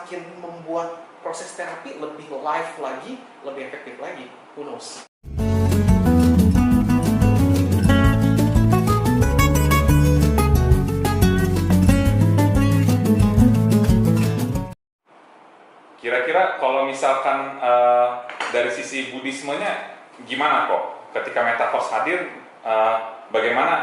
semakin membuat proses terapi lebih live lagi, lebih efektif lagi. Who knows? Kira-kira kalau misalkan dari sisi Buddhismenya gimana kok? Ketika metaverse hadir, bagaimana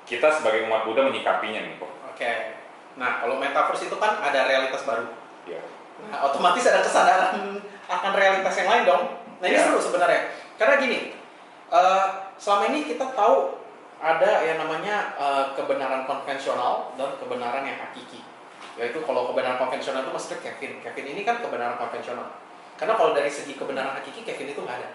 kita sebagai umat Buddha menyikapinya nih kok? Oke. Nah, kalau metaverse itu kan ada realitas baru. Ya. Nah, otomatis ada kesadaran akan realitas yang lain dong. Nah, ini seru sebenarnya. Karena gini, selama ini kita tahu ada yang namanya kebenaran konvensional dan kebenaran yang hakiki. Yaitu kalau kebenaran konvensional itu maksudnya Kevin. Kevin ini kan kebenaran konvensional. Karena kalau dari segi kebenaran hakiki, Kevin itu nggak ada.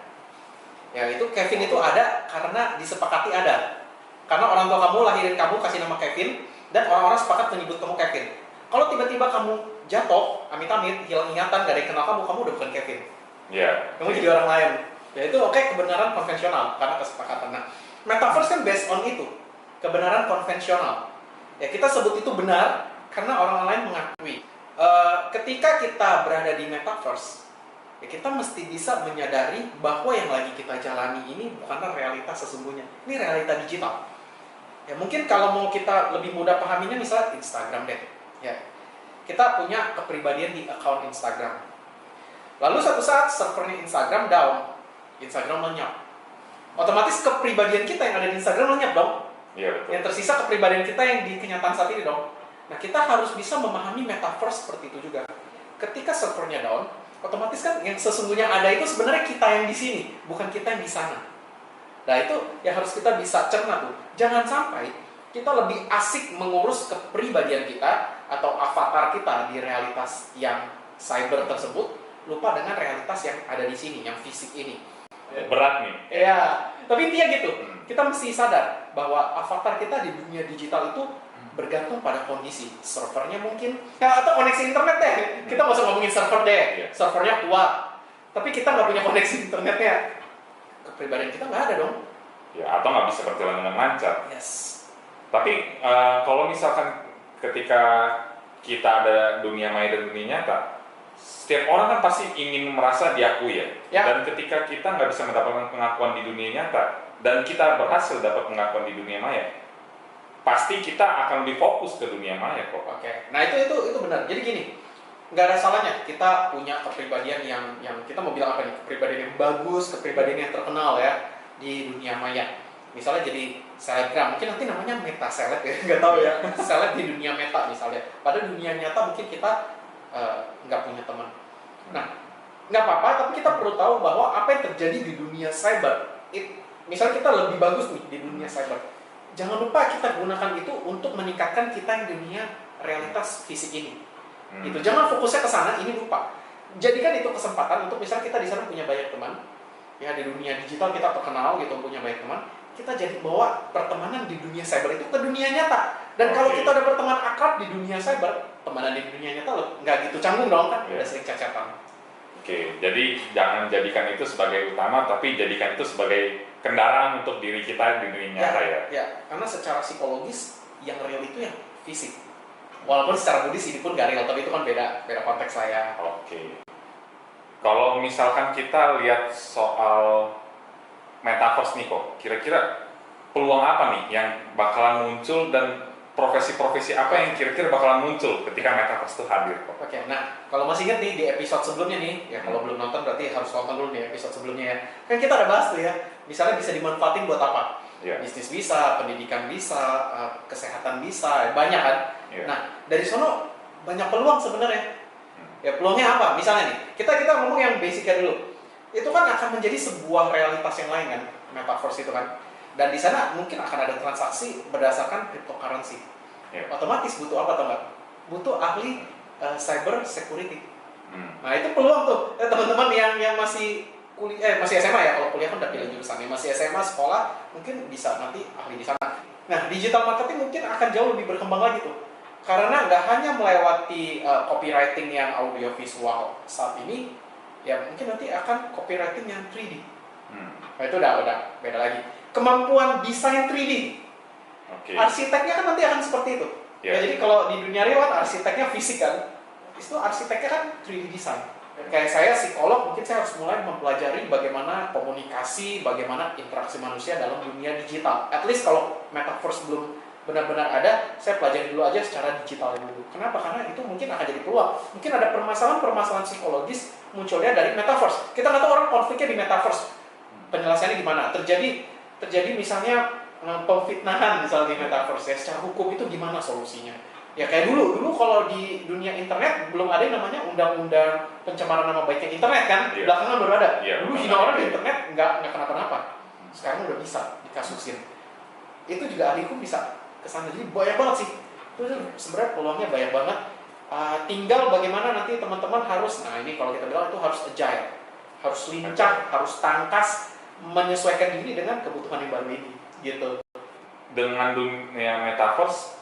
Ya, itu Kevin itu ada karena disepakati ada. Karena orang tua kamu lahirin kamu, kasih nama Kevin, dan orang-orang sepakat menyebut kamu Kevin. Kalau tiba-tiba kamu jatuh, amit-amit, hilang ingatan, gak ada yang kenal kamu udah bukan Kevin. Iya. Kamu jadi orang lain. Ya itu oke, kebenaran konvensional, karena kesepakatan. Nah, metaverse kan based on itu. Kebenaran konvensional. Ya, kita sebut itu benar, karena orang lain mengakui. Ketika kita berada di metaverse, ya kita mesti bisa menyadari bahwa yang lagi kita jalani ini bukanlah realitas sesungguhnya. Ini realita digital. Ya mungkin kalau mau kita lebih mudah pahaminya, misalnya Instagram deh. Ya, kita punya kepribadian di account Instagram. Lalu suatu saat servernya Instagram down, Instagram lenyap. Otomatis kepribadian kita yang ada di Instagram lenyap dong. Iya, betul. Yang tersisa kepribadian kita yang di kenyataan saat ini dong. Nah, kita harus bisa memahami metaverse seperti itu juga. Ketika servernya down, otomatis kan yang sesungguhnya ada itu sebenarnya kita yang di sini, bukan kita yang di sana. Nah, itu yang harus kita bisa cerna tuh. Jangan sampai kita lebih asik mengurus kepribadian kita atau avatar kita di realitas yang cyber tersebut, lupa dengan realitas yang ada di sini, yang fisik ini. Berat nih. Ya, tapi intinya gitu. Kita mesti sadar bahwa avatar kita di dunia digital itu bergantung pada kondisi servernya mungkin, ya, atau koneksi internet deh. Kita nggak usah ngomongin server deh, servernya kuat, tapi kita nggak punya koneksi internetnya, kepribadian kita nggak ada dong. Ya, atau nggak bisa berjalan dengan lancar. Yes. Tapi kalau misalkan ketika kita ada dunia maya dan dunia nyata, setiap orang kan pasti ingin merasa diakui ya. Dan ketika kita nggak bisa mendapatkan pengakuan di dunia nyata dan kita berhasil dapat pengakuan di dunia maya, pasti kita akan lebih fokus ke dunia maya kok. Oke. Nah itu benar. Jadi gini, nggak ada salahnya kita punya kepribadian yang kita mau bilang apa nih, kepribadian yang bagus, kepribadian yang terkenal ya di dunia maya. Misalnya jadi selebgram, mungkin nanti namanya meta seleb ya, nggak tahu ya. Seleb di dunia meta misalnya. Pada dunia nyata mungkin kita nggak punya teman. Nah, nggak apa-apa, tapi kita perlu tahu bahwa apa yang terjadi di dunia cyber. Misalnya kita lebih bagus nih di dunia cyber. Jangan lupa kita gunakan itu untuk meningkatkan kita yang dunia realitas fisik ini. Gitu. Jangan fokusnya ke sana, ini lupa. Jadikan itu kesempatan untuk misalnya kita di sana punya banyak teman. Ya, di dunia digital kita terkenal gitu, punya banyak teman. Kita jadi bawa pertemanan di dunia cyber itu ke dunia nyata. Dan kalau kita udah berteman akrab di dunia cyber, temanan di dunia nyata nggak gitu canggung dong kan, udah sering cacatan. Oke, jadi jangan jadikan itu sebagai utama, tapi jadikan itu sebagai kendaraan untuk diri kita di dunia nyata ya. Ya, karena secara psikologis yang real itu yang fisik. Walaupun secara Buddhis ini pun gak real, tapi itu kan beda konteks lah ya. Oke. Kalau misalkan kita lihat soal metaverse nih kok, kira-kira peluang apa nih yang bakalan muncul dan profesi-profesi apa yang kira-kira bakalan muncul ketika metaverse itu hadir kok? Oke, nah kalau masih ingat nih di episode sebelumnya nih, ya kalau belum nonton berarti harus nonton dulu nih episode sebelumnya ya. Kan kita ada bahas tuh ya, misalnya bisa dimanfaatin buat apa? Bisnis bisa, pendidikan bisa, kesehatan bisa, banyak kan? Nah dari sono banyak peluang sebenarnya. Ya peluangnya apa? Misalnya nih, kita ngomong yang basicnya dulu. Itu kan akan menjadi sebuah realitas yang lain kan, metaverse itu kan. Dan di sana mungkin akan ada transaksi berdasarkan cryptocurrency. Otomatis butuh apa atau enggak? Butuh ahli cyber security. Nah itu peluang tuh teman-teman yang masih masih SMA ya, kalau kuliah kan udah pilih jurusannya, masih SMA sekolah mungkin bisa nanti ahli di sana. Nah digital marketing mungkin akan jauh lebih berkembang lagi tuh. Karena nggak hanya melewati copywriting yang audiovisual saat ini, ya mungkin nanti akan copywriting yang 3D. Nah itu udah beda lagi. Kemampuan desain 3D. Arsiteknya kan nanti akan seperti itu. Ya jadi kalau di dunia real kan arsiteknya fisik kan, itu arsiteknya kan 3D design. Kayak saya psikolog, mungkin saya harus mulai mempelajari bagaimana komunikasi, bagaimana interaksi manusia dalam dunia digital. At least kalau metaverse belum benar-benar ada, saya pelajari dulu aja secara digital dulu. Kenapa? Karena itu mungkin akan jadi peluang. Mungkin ada permasalahan-permasalahan psikologis munculnya dari metaverse. Kita nggak tahu orang konfliknya di metaverse. Penjelasannya gimana? Terjadi misalnya pemfitnahan misalnya di metaverse ya. Secara hukum itu gimana solusinya? Ya kayak dulu kalau di dunia internet belum ada yang namanya undang-undang pencemaran nama baiknya internet kan? Belakangan baru ada. Dulu hina orang di internet nggak kenapa-napa. Sekarang udah bisa dikasusin. Itu juga ahli hukum bisa kesana. Jadi banyak banget sih. Itu sebenarnya peluangnya banyak banget. Tinggal bagaimana nanti teman-teman harus, nah ini kalau kita bilang itu harus agile, harus lincah, harus tangkas, menyesuaikan diri dengan kebutuhan yang baru ini. Gitu. Dengan dunia metaverse,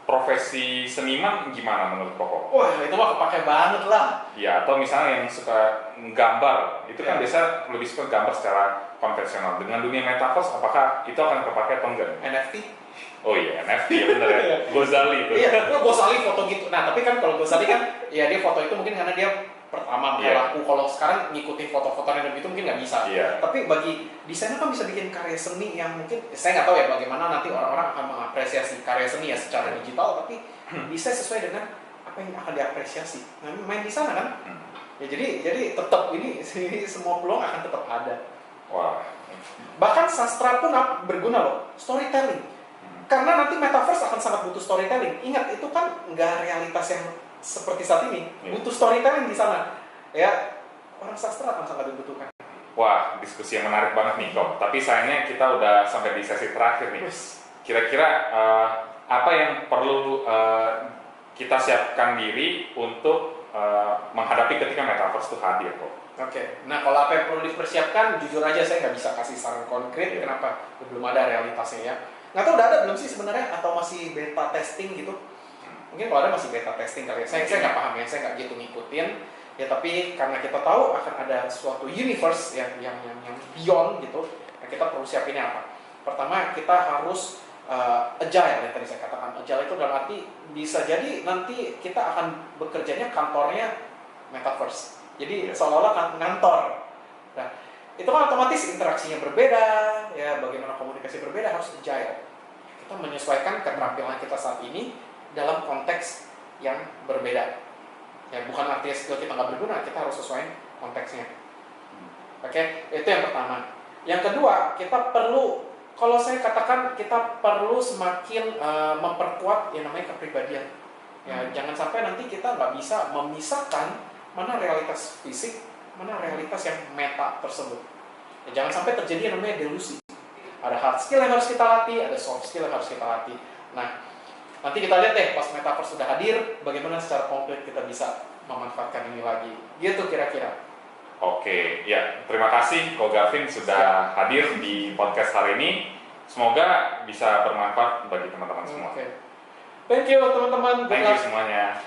profesi seniman gimana menurut Koko? Wah, itu mah kepake banget lah. Ya, atau misalnya yang suka gambar, itu kan biasa lebih suka gambar secara konvensional. Dengan dunia metaverse, apakah itu akan kepake atau enggak? NFT? Oh iya, NFT ya bener ya. Gozali itu. Iya, Gozali foto gitu. Nah, tapi kan kalau Gozali kan, ya dia foto itu mungkin karena dia pertama laku. Kalau sekarang ngikutin foto-foto random itu mungkin nggak bisa. Tapi bagi desainer kan bisa bikin karya seni yang mungkin, saya nggak tahu ya bagaimana nanti orang-orang akan mengapresiasi karya seni ya secara digital, tapi bisa sesuai dengan apa yang akan diapresiasi. Nah, main di sana kan. Ya jadi tetap ini semua peluang akan tetap ada. Wah. Bahkan sastra pun berguna loh, storytelling. Karena nanti metaverse akan sangat butuh storytelling. Ingat, itu kan nggak realitas yang seperti saat ini. Butuh storytelling di sana. Ya, orang sastra akan sangat dibutuhkan. Wah, diskusi yang menarik banget nih, Kok. Tapi sayangnya kita udah sampai di sesi terakhir nih. Kira-kira apa yang perlu kita siapkan diri untuk menghadapi ketika metaverse itu hadir, Kok? Oke. Nah, kalau apa yang perlu dipersiapkan, jujur aja saya nggak bisa kasih saran konkret. Kenapa? Belum ada realitasnya ya. Nggak tahu udah ada belum sih sebenarnya, atau masih beta testing gitu. Mungkin kalau ada masih beta testing kali ya. Saya nggak paham ya, saya nggak gitu ngikutin. Ya tapi karena kita tahu akan ada suatu universe yang beyond gitu, nah kita perlu siapinnya apa? Pertama, kita harus agile, yang tadi saya katakan. Agile itu dalam arti bisa jadi nanti kita akan bekerjanya kantornya metaverse. Jadi seolah-olah kantor. Nah, itu kan otomatis interaksinya berbeda, ya bagaimana komunikasi berbeda, harus agile. Kita menyesuaikan keterampilan kita saat ini dalam konteks yang berbeda. Ya bukan artinya skill kita nggak berguna, kita harus sesuaikan konteksnya. Oke, itu yang pertama. Yang kedua, kita perlu, kalau saya katakan kita perlu semakin memperkuat yang namanya kepribadian. Ya jangan sampai nanti kita nggak bisa memisahkan mana realitas fisik, mana realitas yang meta tersebut. Ya, jangan sampai terjadi yang namanya delusi. Ada hard skill yang harus kita latih, ada soft skill yang harus kita latih. Nah, nanti kita lihat deh pas metaverse sudah hadir, bagaimana secara konkret kita bisa memanfaatkan ini lagi. Gitu kira-kira. Oke, ya terima kasih Ko Gavin sudah hadir di podcast hari ini. Semoga bisa bermanfaat bagi teman-teman semua. Thank you teman-teman. Thank you semuanya.